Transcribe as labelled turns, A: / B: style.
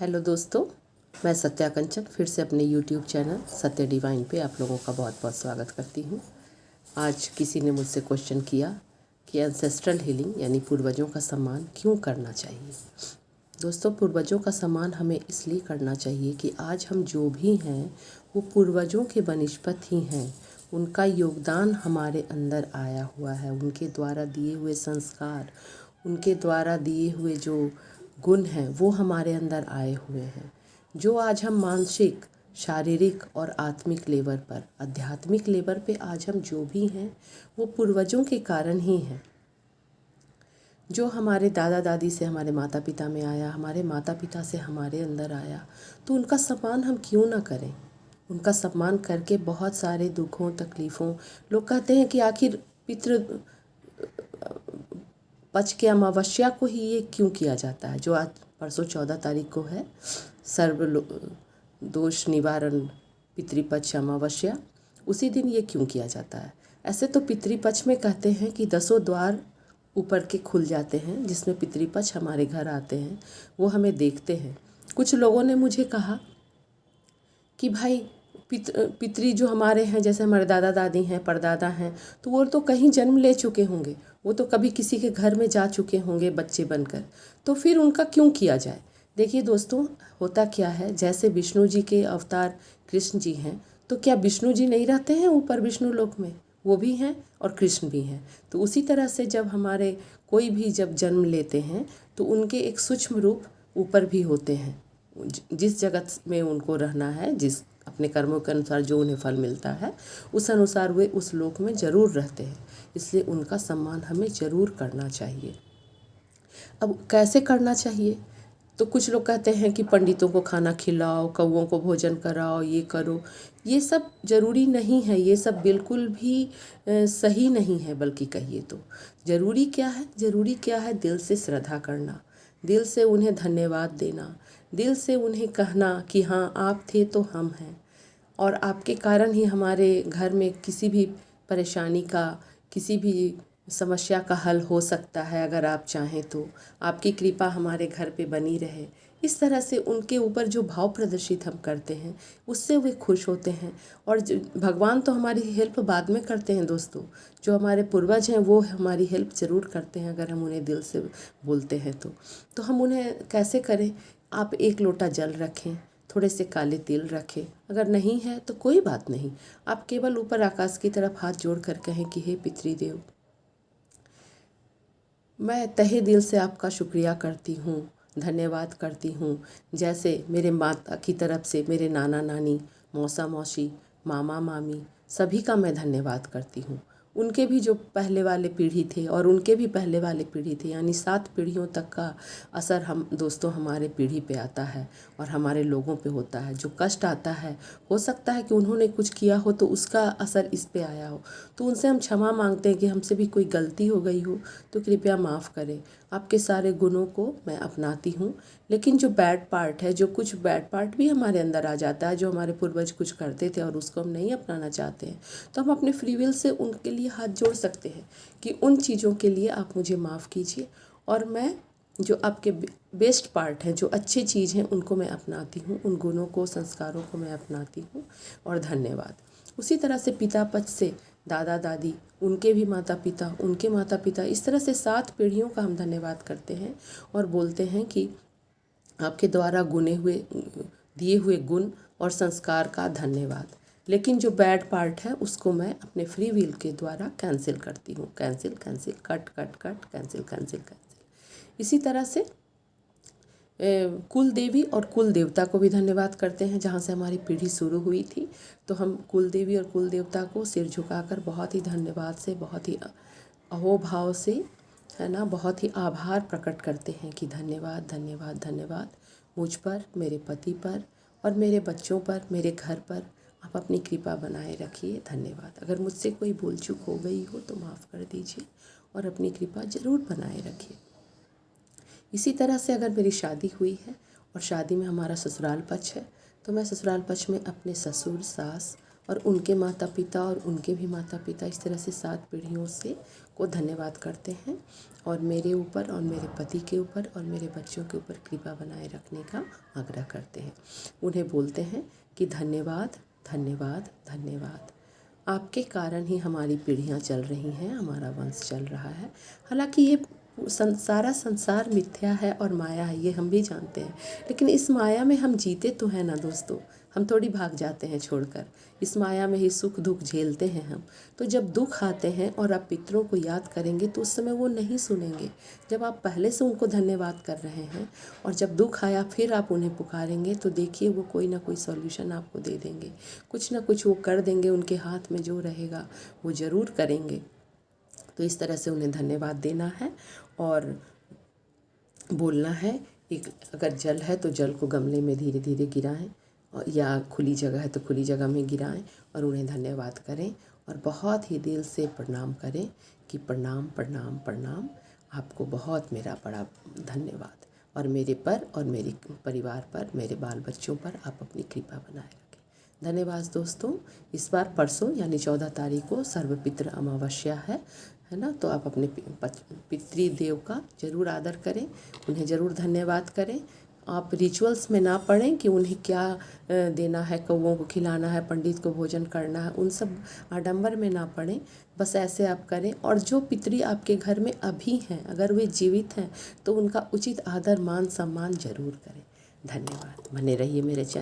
A: Hello दोस्तों, मैं सत्या कंचन फिर से अपने यूट्यूब चैनल सत्य डिवाइन पे आप लोगों का बहुत बहुत स्वागत करती हूँ। आज किसी ने मुझसे क्वेश्चन किया कि एंसेस्ट्रल हीलिंग यानी पूर्वजों का सम्मान क्यों करना चाहिए। दोस्तों, पूर्वजों का सम्मान हमें इसलिए करना चाहिए कि आज हम जो भी हैं वो पूर्वजों के बनिस्पत ही हैं। उनका योगदान हमारे अंदर आया हुआ है, उनके द्वारा दिए हुए संस्कार, उनके द्वारा दिए हुए जो गुण हैं वो हमारे अंदर आए हुए हैं। जो आज हम मानसिक, शारीरिक और आत्मिक लेवल पर, आध्यात्मिक लेवल पे आज हम जो भी हैं वो पूर्वजों के कारण ही हैं। जो हमारे दादा दादी से हमारे माता पिता में आया, हमारे माता पिता से हमारे अंदर आया, तो उनका सम्मान हम क्यों ना करें। उनका सम्मान करके बहुत सारे दुखों तकलीफ़ों, लोग कहते हैं कि आखिर पितृ पक्ष के अमावस्या को ही ये क्यों किया जाता है, जो आज परसों 14 तारीख को है, सर्व दोष निवारण पितृपक्ष अमावस्या, उसी दिन ये क्यों किया जाता है। ऐसे तो पितृपक्ष में कहते हैं कि 10 द्वार ऊपर के खुल जाते हैं, जिसमें पितृपक्ष हमारे घर आते हैं, वो हमें देखते हैं। कुछ लोगों ने मुझे कहा कि भाई पितृ जो हमारे हैं, जैसे हमारे दादा दादी हैं, परदादा हैं, तो वो तो कहीं जन्म ले चुके होंगे, वो तो कभी किसी के घर में जा चुके होंगे बच्चे बनकर, तो फिर उनका क्यों किया जाए। देखिए दोस्तों, होता क्या है, जैसे विष्णु जी के अवतार कृष्ण जी हैं, तो क्या विष्णु जी नहीं रहते हैं ऊपर विष्णु लोक में, वो भी हैं और कृष्ण भी हैं। तो उसी तरह से जब हमारे कोई भी जब जन्म लेते हैं तो उनके एक सूक्ष्म रूप ऊपर भी होते हैं। जिस जगत में उनको रहना है, जिस अपने कर्मों के अनुसार जो उन्हें फल मिलता है, उस अनुसार वे उस लोक में ज़रूर रहते हैं। इसलिए उनका सम्मान हमें ज़रूर करना चाहिए। अब कैसे करना चाहिए, तो कुछ लोग कहते हैं कि पंडितों को खाना खिलाओ, कौओं को भोजन कराओ, ये करो। ये सब ज़रूरी नहीं है, ये सब बिल्कुल भी सही नहीं है। बल्कि कहिए तो ज़रूरी क्या है, ज़रूरी क्या है, दिल से श्रद्धा करना, दिल से उन्हें धन्यवाद देना, दिल से उन्हें कहना कि हाँ, आप थे तो हम हैं, और आपके कारण ही हमारे घर में किसी भी परेशानी का, किसी भी समस्या का हल हो सकता है। अगर आप चाहें तो आपकी कृपा हमारे घर पे बनी रहे। इस तरह से उनके ऊपर जो भाव प्रदर्शित हम करते हैं, उससे वे खुश होते हैं। और भगवान तो हमारी हेल्प बाद में करते हैं दोस्तों, जो हमारे पूर्वज हैं वो हमारी हेल्प ज़रूर करते हैं अगर हम उन्हें दिल से बोलते हैं तो हम उन्हें कैसे करें। आप एक लोटा जल रखें, थोड़े से काले तिल रखें, अगर नहीं है तो कोई बात नहीं, आप केवल ऊपर आकाश की तरफ हाथ जोड़ कर कहें कि हे पितृदेव, मैं तहे दिल से आपका शुक्रिया करती हूँ, धन्यवाद करती हूँ। जैसे मेरे माता की तरफ से मेरे नाना नानी, मौसा मौसी, मामा मामी, सभी का मैं धन्यवाद करती हूँ। उनके भी जो पहले वाले पीढ़ी थे और उनके भी पहले वाले पीढ़ी थे, यानी 7 पीढ़ियों तक का असर हम दोस्तों हमारे पीढ़ी पे आता है और हमारे लोगों पे होता है। जो कष्ट आता है, हो सकता है कि उन्होंने कुछ किया हो तो उसका असर इस पे आया हो, तो उनसे हम क्षमा मांगते हैं कि हमसे भी कोई गलती हो गई हो तो कृपया माफ़ करें। आपके सारे गुणों को मैं अपनाती हूँ, लेकिन जो बैड पार्ट है, जो कुछ बैड पार्ट भी हमारे अंदर आ जाता है, जो हमारे पूर्वज कुछ करते थे और उसको हम नहीं अपनाना चाहते हैं, तो हम अपने फ्री विल से उनके लिए हाथ जोड़ सकते हैं कि उन चीज़ों के लिए आप मुझे माफ़ कीजिए, और मैं जो आपके बेस्ट पार्ट हैं, जो अच्छी चीज़ हैं, उनको मैं अपनाती हूँ, उन गुणों को, संस्कारों को मैं अपनाती हूँ, और धन्यवाद। उसी तरह से पिता पक्ष से दादा दादी, उनके भी माता पिता, उनके माता पिता, इस तरह से 7 पीढ़ियों का हम धन्यवाद करते हैं और बोलते हैं कि आपके द्वारा दिए हुए गुण और संस्कार का धन्यवाद। लेकिन जो बैड पार्ट है उसको मैं अपने फ्री विल के द्वारा कैंसिल करती हूँ। Cancel cancel, cut cut cut, cancel cancel cancel. इसी तरह से कुल देवी और कुल देवता को भी धन्यवाद करते हैं। जहाँ से हमारी पीढ़ी शुरू हुई थी, तो हम कुल देवी और कुल देवता को सिर झुकाकर बहुत ही धन्यवाद से, बहुत ही अहोभाव से, है ना, बहुत ही आभार प्रकट करते हैं कि धन्यवाद धन्यवाद धन्यवाद, मुझ पर, मेरे पति पर और मेरे बच्चों पर, मेरे घर पर आप अपनी कृपा बनाए रखिए, धन्यवाद। अगर मुझसे कोई भूल चूक हो गई हो तो माफ़ कर दीजिए और अपनी कृपा ज़रूर बनाए रखिए। इसी तरह से अगर मेरी शादी हुई है और शादी में हमारा ससुराल पक्ष है, तो मैं ससुराल पक्ष में अपने ससुर, सास और उनके माता पिता और उनके भी माता पिता, इस तरह से 7 पीढ़ियों से को धन्यवाद करते हैं और मेरे ऊपर और मेरे पति के ऊपर और मेरे बच्चों के ऊपर कृपा बनाए रखने का आग्रह करते हैं। उन्हें बोलते हैं कि धन्यवाद धन्यवाद धन्यवाद, आपके कारण ही हमारी पीढ़ियाँ चल रही हैं, हमारा वंश चल रहा है। हालांकि ये सारा संसार मिथ्या है और माया है, ये हम भी जानते हैं, लेकिन इस माया में हम जीते तो हैं ना दोस्तों। हम थोड़ी भाग जाते हैं छोड़कर, इस माया में ही सुख दुख झेलते हैं हम। तो जब दुख आते हैं और आप पितरों को याद करेंगे तो उस समय वो नहीं सुनेंगे। जब आप पहले से उनको धन्यवाद कर रहे हैं और जब दुख आया फिर आप उन्हें पुकारेंगे तो देखिए वो कोई ना कोई सॉल्यूशन आपको दे देंगे, कुछ ना कुछ वो कर देंगे, उनके हाथ में जो रहेगा वो ज़रूर करेंगे। तो इस तरह से उन्हें धन्यवाद देना है और बोलना है। एक अगर जल है तो जल को गमले में धीरे धीरे गिराएं, और या खुली जगह है तो खुली जगह में गिराएं और उन्हें धन्यवाद करें और बहुत ही दिल से प्रणाम करें कि प्रणाम प्रणाम प्रणाम, आपको बहुत मेरा बड़ा धन्यवाद, और मेरे पर और मेरे परिवार पर, मेरे बाल बच्चों पर आप अपनी कृपा बनाए रखें। धन्यवाद दोस्तों। इस बार परसों यानी 14 तारीख को सर्वपितृ अमावस्या है ना, तो आप अपने पितृदेव का ज़रूर आदर करें, उन्हें ज़रूर धन्यवाद करें। आप रिचुअल्स में ना पढ़ें कि उन्हें क्या देना है, कौवों को खिलाना है, पंडित को भोजन करना है, उन सब आडंबर में ना पढ़ें। बस ऐसे आप करें। और जो पितृ आपके घर में अभी हैं, अगर वे जीवित हैं तो उनका उचित आदर मान सम्मान ज़रूर करें। धन्यवाद। बने रहिए मेरे चैनल।